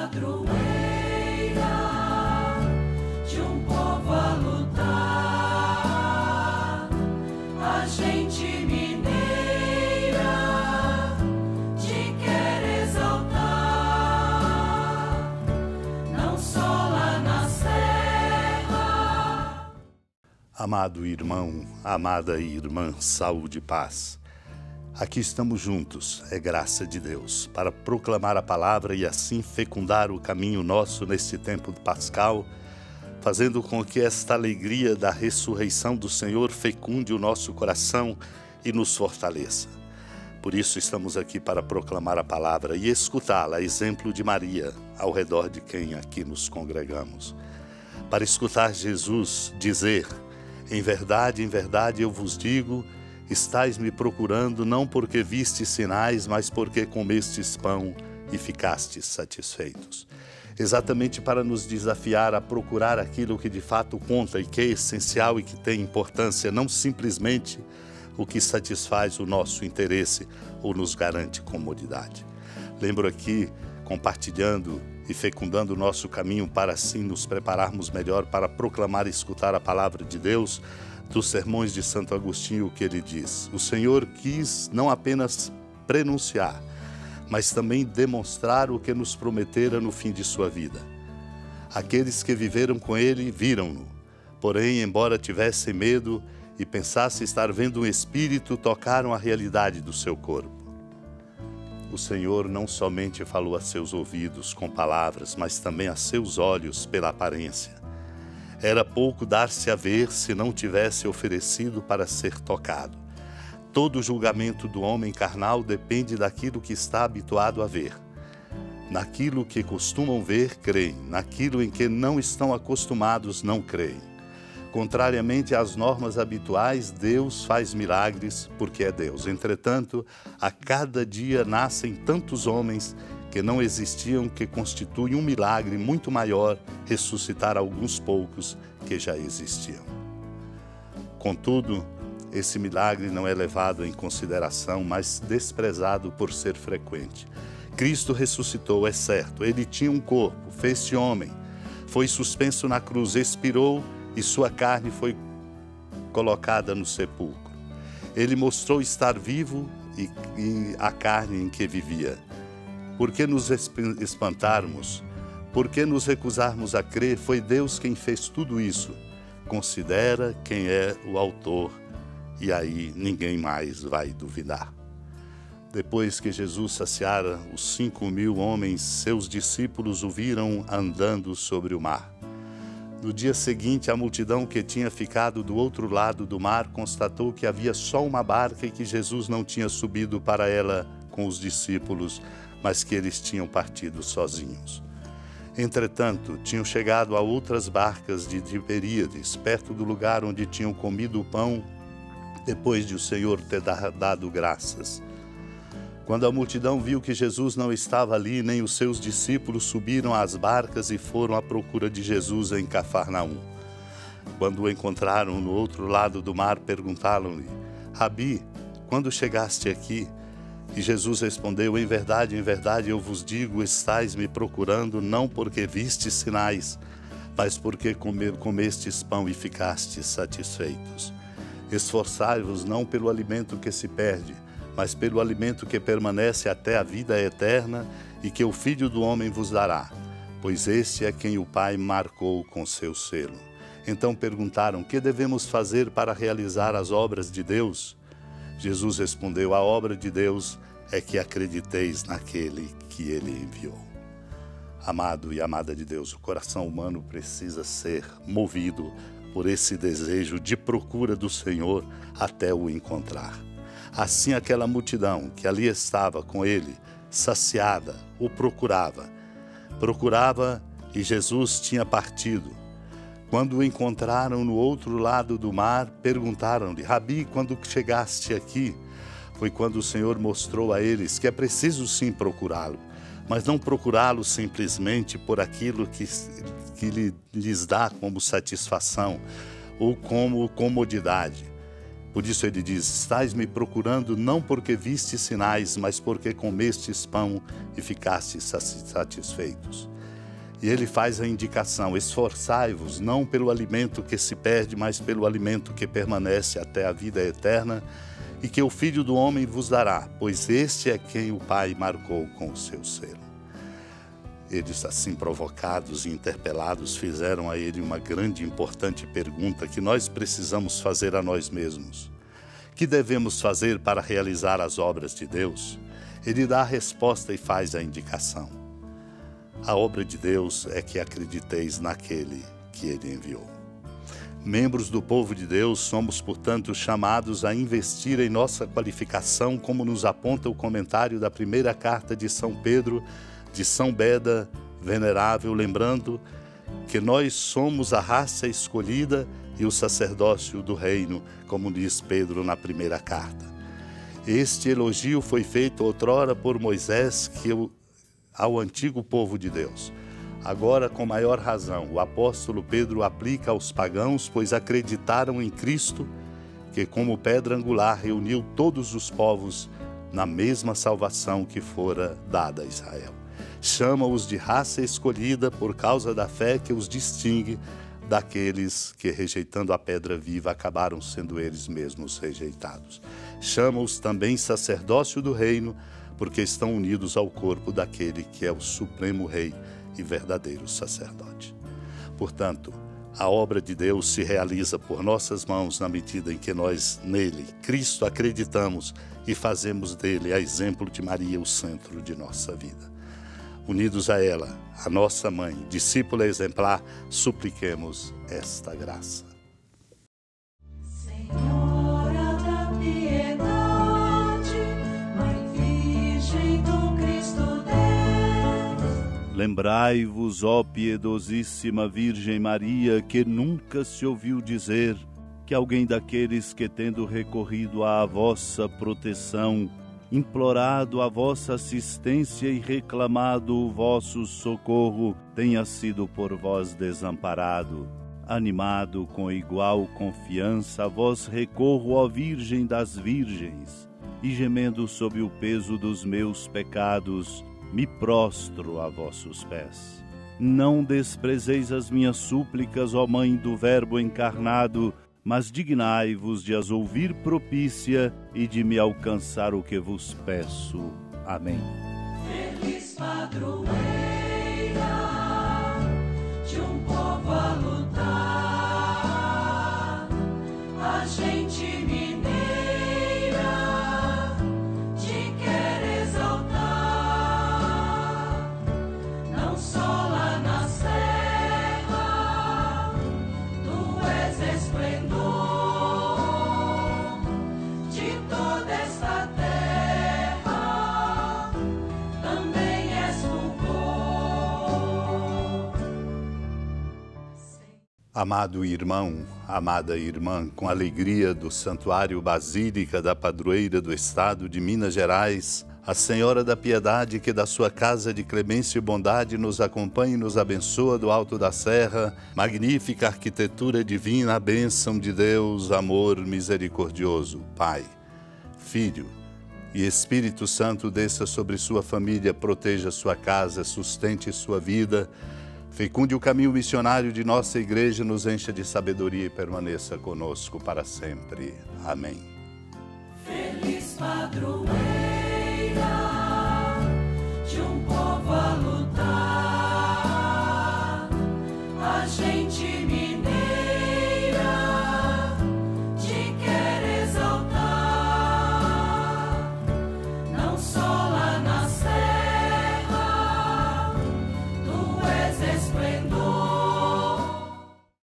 padroeira de um povo a lutar, a gente mineira te quer exaltar, não só lá na serra. Amado irmão, amada irmã, saúde e paz. Aqui estamos juntos, é graça de Deus, para proclamar a palavra e assim fecundar o caminho nosso neste tempo pascal, fazendo com que esta alegria da ressurreição do Senhor fecunde o nosso coração e nos fortaleça. Por isso estamos aqui para proclamar a palavra e escutá-la, a exemplo de Maria, ao redor de quem aqui nos congregamos. Para escutar Jesus dizer: em verdade, eu vos digo, estais me procurando não porque vistes sinais, mas porque comestes pão e ficastes satisfeitos. Exatamente para nos desafiar a procurar aquilo que de fato conta e que é essencial e que tem importância, não simplesmente o que satisfaz o nosso interesse ou nos garante comodidade. Lembro aqui, compartilhando e fecundando o nosso caminho para assim nos prepararmos melhor para proclamar e escutar a palavra de Deus, dos sermões de Santo Agostinho, que ele diz: o Senhor quis não apenas prenunciar, mas também demonstrar o que nos prometera no fim de sua vida. Aqueles que viveram com ele viram-no, porém, embora tivessem medo e pensassem estar vendo um espírito, tocaram a realidade do seu corpo. O Senhor não somente falou a seus ouvidos com palavras, mas também a seus olhos pela aparência. Era pouco dar-se a ver se não tivesse oferecido para ser tocado. Todo julgamento do homem carnal depende daquilo que está habituado a ver. Naquilo que costumam ver, creem. Naquilo em que não estão acostumados, não creem. Contrariamente às normas habituais, Deus faz milagres porque é Deus. Entretanto, a cada dia nascem tantos homens que não existiam, que constitui um milagre muito maior ressuscitar alguns poucos que já existiam. Contudo, esse milagre não é levado em consideração, mas desprezado por ser frequente. Cristo ressuscitou, é certo, ele tinha um corpo, fez-se homem, foi suspenso na cruz, expirou e sua carne foi colocada no sepulcro. Ele mostrou estar vivo e a carne em que vivia. Por que nos espantarmos? Por que nos recusarmos a crer? Foi Deus quem fez tudo isso. Considera quem é o autor e aí ninguém mais vai duvidar. Depois que Jesus saciara os 5.000 homens, seus discípulos o viram andando sobre o mar. No dia seguinte, a multidão que tinha ficado do outro lado do mar constatou que havia só uma barca e que Jesus não tinha subido para ela com os discípulos, mas que eles tinham partido sozinhos. Entretanto, tinham chegado a outras barcas de Tiberíades, perto do lugar onde tinham comido o pão, depois de o Senhor ter dado graças. Quando a multidão viu que Jesus não estava ali, nem os seus discípulos, subiram às barcas e foram à procura de Jesus em Cafarnaum. Quando o encontraram no outro lado do mar, perguntaram-lhe: Rabi, quando chegaste aqui? E Jesus respondeu: em verdade, eu vos digo, estais me procurando não porque vistes sinais, mas porque comestes pão e ficastes satisfeitos. Esforçai-vos não pelo alimento que se perde, mas pelo alimento que permanece até a vida eterna e que o Filho do Homem vos dará, pois este é quem o Pai marcou com seu selo. Então perguntaram: que devemos fazer para realizar as obras de Deus? Jesus respondeu: a obra de Deus é que acrediteis naquele que ele enviou. Amado e amada de Deus, o coração humano precisa ser movido por esse desejo de procura do Senhor até o encontrar. Assim aquela multidão que ali estava com ele, saciada, o procurava e Jesus tinha partido. Quando o encontraram no outro lado do mar, perguntaram-lhe: Rabi, quando chegaste aqui? Foi quando o Senhor mostrou a eles que é preciso sim procurá-lo, mas não procurá-lo simplesmente por aquilo que lhes dá como satisfação ou como comodidade. Por isso ele diz: estais me procurando não porque vistes sinais, mas porque comestes pão e ficastes satisfeitos. E ele faz a indicação: esforçai-vos não pelo alimento que se perde, mas pelo alimento que permanece até a vida eterna, e que o Filho do Homem vos dará, pois este é quem o Pai marcou com o seu selo. Eles, assim provocados e interpelados, fizeram a ele uma grande e importante pergunta que nós precisamos fazer a nós mesmos. Que devemos fazer para realizar as obras de Deus? Ele dá a resposta e faz a indicação. A obra de Deus é que acrediteis naquele que ele enviou. Membros do povo de Deus, somos, portanto, chamados a investir em nossa qualificação, como nos aponta o comentário da primeira carta de São Pedro, de São Beda Venerável, lembrando que nós somos a raça escolhida e o sacerdócio do reino, como diz Pedro na primeira carta. Este elogio foi feito outrora por Moisés ao antigo povo de Deus. Agora, com maior razão, o apóstolo Pedro aplica aos pagãos, pois acreditaram em Cristo, que como pedra angular reuniu todos os povos na mesma salvação que fora dada a Israel. Chama-os de raça escolhida por causa da fé que os distingue daqueles que, rejeitando a pedra viva, acabaram sendo eles mesmos rejeitados. Chama-os também sacerdócio do reino, porque estão unidos ao corpo daquele que é o supremo rei e verdadeiro sacerdote. Portanto, a obra de Deus se realiza por nossas mãos na medida em que nós, nele, Cristo, acreditamos e fazemos dele, a exemplo de Maria, o centro de nossa vida. Unidos a ela, a nossa mãe, discípula exemplar, supliquemos esta graça. Senhora da piedade, Mãe Virgem do Cristo Deus. Lembrai-vos, ó piedosíssima Virgem Maria, que nunca se ouviu dizer que alguém daqueles que, tendo recorrido à vossa proteção, implorado a vossa assistência e reclamado o vosso socorro, tenha sido por vós desamparado. Animado com igual confiança, a vós recorro, ó Virgem das Virgens, e gemendo sob o peso dos meus pecados, me prostro a vossos pés. Não desprezeis as minhas súplicas, ó Mãe do Verbo encarnado, mas dignai-vos de as ouvir propícia e de me alcançar o que vos peço. Amém. Feliz padroeira de um povo a lutar, a gente mineira te quer exaltar, não só lá na serra, tu és esplendor de toda esta terra, também és fulgor. Amado irmão, amada irmã, com alegria do Santuário Basílica da Padroeira do Estado de Minas Gerais, a Senhora da Piedade, que da sua casa de clemência e bondade nos acompanha e nos abençoa do alto da serra, magnífica arquitetura divina, a bênção de Deus, amor misericordioso, Pai, Filho e Espírito Santo desça sobre sua família, proteja sua casa, sustente sua vida, fecunde o caminho missionário de nossa igreja, nos encha de sabedoria e permaneça conosco para sempre. Amém. Feliz padroeira